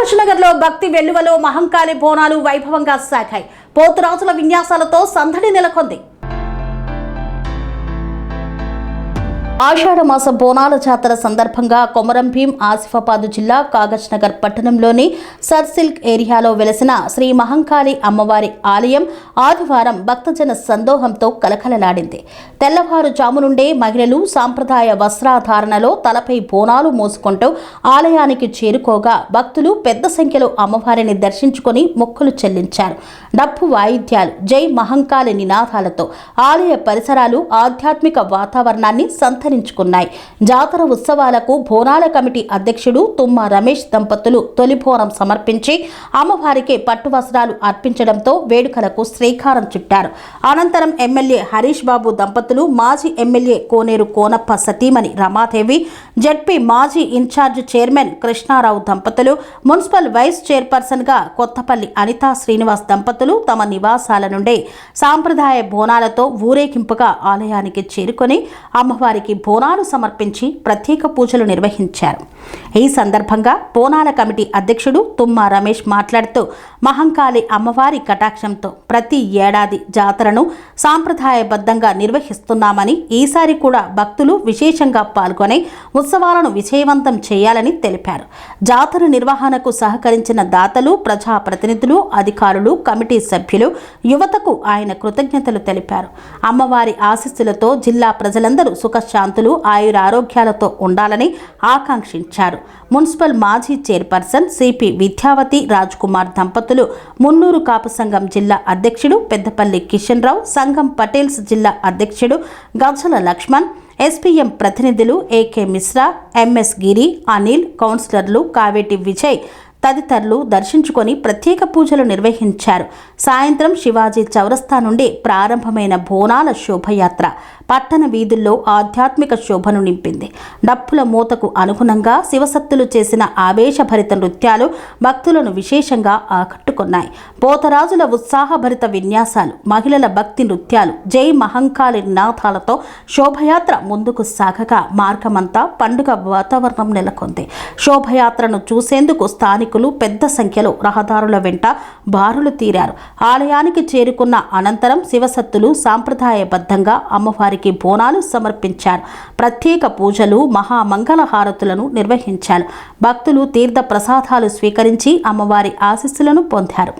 కాగజ్నగర్లో భక్తి వెల్లువలో మహంకాళి బోనాలు వైభవంగా సాగాయి. పోతురాజుల విన్యాసాలతో సందడి నెలకొంది. ఆషాఢ మాస బోనాల జాతర సందర్భంగా కొమరం భీం ఆసిఫాబాద్ జిల్లా కాగజ్నగర్ పట్టణంలోని సర్సిల్క్ ఏరియాలో వెలసిన శ్రీ మహంకాళి అమ్మవారి ఆలయం ఆదివారం భక్తజన సందోహంతో కలకలలాడింది. తెల్లవారుజాము నుండే మహిళలు సాంప్రదాయ వస్త్రధారణలో తలపై బోనాలు మోసుకుంటూ ఆలయానికి చేరుకోగా భక్తులు పెద్ద సంఖ్యలో అమ్మవారిని దర్శించుకుని మొక్కులు చెల్లించారు. డప్పు వాయిద్యాలు, జై మహంకాళి నినాదాలతో ఆలయ పరిసరాలు ఆధ్యాత్మిక వాతావరణాన్ని సంతరించుకున్నాయి. జాతర ఉత్సవాలకు బోనాల కమిటీ అధ్యక్షుడు తుమ్మ రమేష్ దంపతులు తొలి బోనం సమర్పించి అమ్మవారికి పట్టు వస్త్రాలు అర్పించడంతో వేడుకలకు శ్రీకారం చుట్టారు. అనంతరం ఎమ్మెల్యే హరీష్ బాబు దంపతులు, మాజీ ఎమ్మెల్యే కోనేరు కోనప్ప సతీమణి రమాదేవి, జెడ్పీ మాజీ ఇన్ఛార్జ్ చైర్మన్ కృష్ణారావు దంపతులు, మున్సిపల్ వైస్ చైర్పర్సన్ గా కొత్తపల్లి అనితా శ్రీనివాస్ దంపతులు తమ నివాసాల నుండే సాంప్రదాయ బోనాలతో ఊరేగింపుగా ఆలయానికి చేరుకొని అమ్మవారికి బోనాలు సమర్పించి ప్రత్యేక పూజలు నిర్వహించారు. ఈ సందర్భంగా బోనాల కమిటీ అధ్యక్షుడు తుమ్మ రమేష్ మాట్లాడుతూ మహంకాళి అమ్మవారి కటాక్షంతో ప్రతి ఏడాది జాతరను సాంప్రదాయబద్ధంగా నిర్వహిస్తున్నామని, ఈసారి కూడా భక్తులు విశేషంగా పాల్గొని ఉత్సవాలను విజయవంతం చేయాలని తెలిపారు. జాతర నిర్వహణకు సహకరించిన దాతలు, ప్రజాప్రతినిధులు, అధికారులు, కమిటీ సభ్యులు, యువతకు ఆయన కృతజ్ఞతలు తెలిపారు. అమ్మవారి ఆశీస్సులతో జిల్లా ప్రజలందరూ సుఖశాంతులు, ఆయురారోగ్యాలతో ఉండాలని ఆకాంక్షించారు. మున్సిపల్ మాజీ చైర్పర్సన్ సిపి విద్యావతి రాజ్ కుమార్ దంపతులు, మున్నూరు కాపు సంఘం జిల్లా అధ్యక్షుడు పెద్దపల్లి కిషన్ రావు, సంఘం పటేల్స్ జిల్లా అధ్యక్షుడు గజల లక్ష్మణ్, ఎస్పీఎం ప్రతినిధులు ఏకే మిశ్రా, ఎంఎస్ గిరి, అనిల్, కౌన్సిలర్లు కావేటి విజయ్ తదితరులు దర్శించుకొని ప్రత్యేక పూజలు నిర్వహించారు. సాయంత్రం శివాజీ చౌరస్తా నుండి ప్రారంభమైన బోనాల శోభయాత్ర పట్టణ వీధుల్లో ఆధ్యాత్మిక శోభను నింపింది. డప్పుల మూతకు అనుగుణంగా శివసత్తులు చేసిన ఆవేశభరిత నృత్యాలు భక్తులను విశేషంగా ఆకట్టుకున్నాయి. పోతరాజుల ఉత్సాహభరిత విన్యాసాలు, మహిళల భక్తి నృత్యాలు, జై మహంకాళి నినాదాలతో శోభయాత్ర ముందుకు సాగగా మార్గమంతా పండుగ వాతావరణం నెలకొంది. శోభయాత్రను చూసేందుకు స్థానికులు పెద్ద సంఖ్యలో రహదారుల వెంట బారులు తీరారు. ఆలయానికి చేరుకున్న అనంతరం శివసత్తులు సాంప్రదాయబద్ధంగా అమ్మవారికి బోనాలు సమర్పించారు. ప్రత్యేక పూజలు, మహామంగళ హారతులను నిర్వహించారు. భక్తులు తీర్థ ప్రసాదాలు స్వీకరించి అమ్మవారి ఆశీస్సులను పొందారు.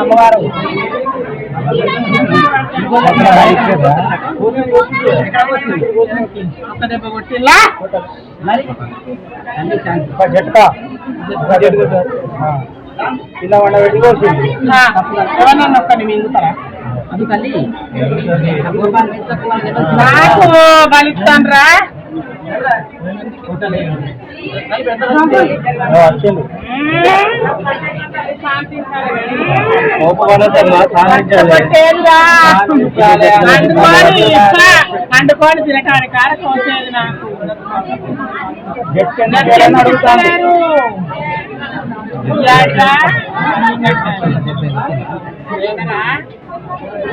అమ్మవారు ఇలా వండబెట్టి కోసింది. ఎవరన్నా నొక్కని మింగుతారా అది తల్లి నాకు బలిస్తాన్రా అండుకోని తినకాని కాడ కోసేది నాకు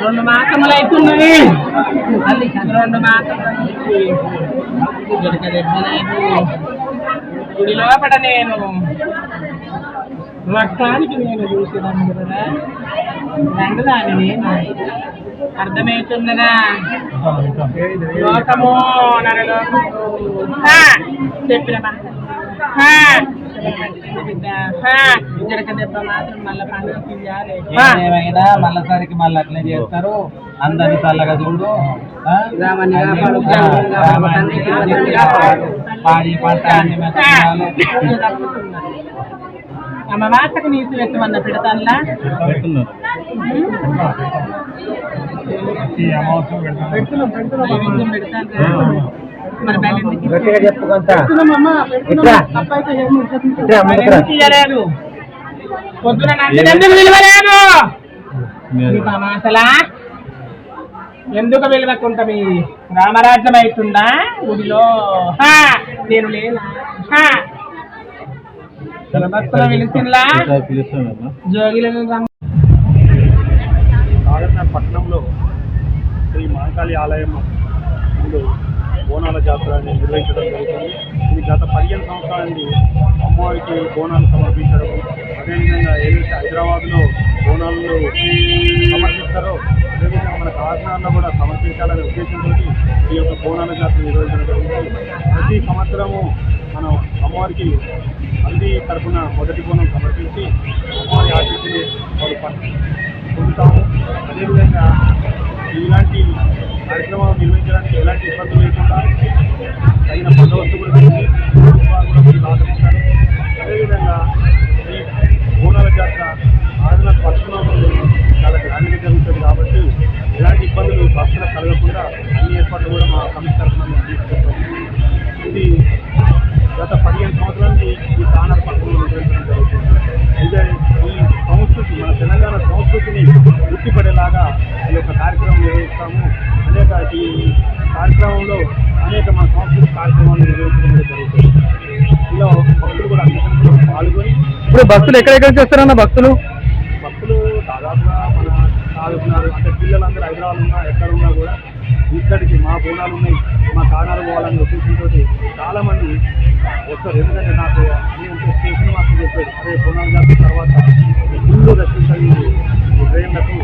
రెండు మాసములు అవుతున్నది 2 మాసములు గుడి లోపల నేను రక్తానికి నేను చూసేదాన్ని కదా రంగుదాన్ని నేను అర్థమవుతుందనా లోకము చెప్పిన ఏమైనా మళ్ళీసారికి మళ్ళీ అట్లే చేస్తారు అందరినీ చల్లగా చూడు పాడి పంట అమ్మ మాటకు నీసు పెట్టమన్న పెడతానులా గట్టిగా చెప్పుకుంటా పొద్దున అసలా ఎందుకు విలువకుంటా మీ రామరాజ్యం అవుతుందా గుడిలో నేను లేనా పిలిచిలా జోగిలను పట్టణంలో శ్రీ మహంకాళి ఆలయం ముందు బోనాల జాతర నిర్వహించడం జరుగుతుంది. ఇది గత 15 సంవత్సరాల నుండి అమ్మవారికి బోనాలు సమర్పించడం, అదేవిధంగా ఏదైతే హైదరాబాద్లో బోనాలు సమర్పిస్తారో అదేవిధంగా మన కాకినాడలో కూడా సమర్పించాలనే ఉద్దేశంతో ఈ యొక్క బోనాల జాతర నిర్వహించడం జరుగుతుంది. ప్రతి సంవత్సరము మనం అమ్మవారికి హల్దీ తరఫున మొదటి బోనం సమర్పించి అమ్మవారి ఆశీస్సుని పొందుతాము. అదేవిధంగా ఇలాంటి కార్యక్రమాలు నిర్వహించడానికి ఎలాంటి ఇబ్బందులు లేకుండా తగిన బందోబస్తు కూడా సహకరిస్తారు. అదేవిధంగా ఈ బోనాల జాతర ఆదిన పట్టణంలో చాలా గ్రాండ్గా జరుగుతుంది కాబట్టి ఎలాంటి ఇబ్బందులు భక్తులకు కలగకుండా అన్ని ఏర్పాట్లు కూడా మా కమిటీ తరఫున తీసుకొస్తాం. ఇది గత 15 సంవత్సరాల నుంచి ఈ తానర్ పట్టణంలో నిర్వహించడం జరుగుతుంది. అయితే ఈ సంస్కృతి మన తెలంగాణ సంస్కృతిని గుర్తిపడేలాగా ఈ యొక్క కార్యక్రమం నిర్వహిస్తాము. ఈ కార్యక్రమంలో అనేక మన సాంస్కృతిక కార్యక్రమాలు నిర్వహించడం జరుగుతుంది. ఇలా భక్తులు కూడా అన్ని పాల్గొని ఇప్పుడు భక్తులు ఎక్కడెక్కడ చేస్తారన్న భక్తులు దాదాపుగా మన సాగుతున్నారు. అంటే పిల్లలందరూ హైదరాబాద్ ఉన్నా ఎక్కడున్నా కూడా ఇక్కడికి మా బోనాలు ఉన్నాయి, మా కానాలు పోవాలని ఉద్దేశంతో చాలామంది వస్తారు. ఎందుకంటే నాకు స్టేషన్ మాస్టర్ చెప్పారు, అదే బోనాలు జాతర తర్వాత ముందు రక్షించాలి ట్రైన్లకు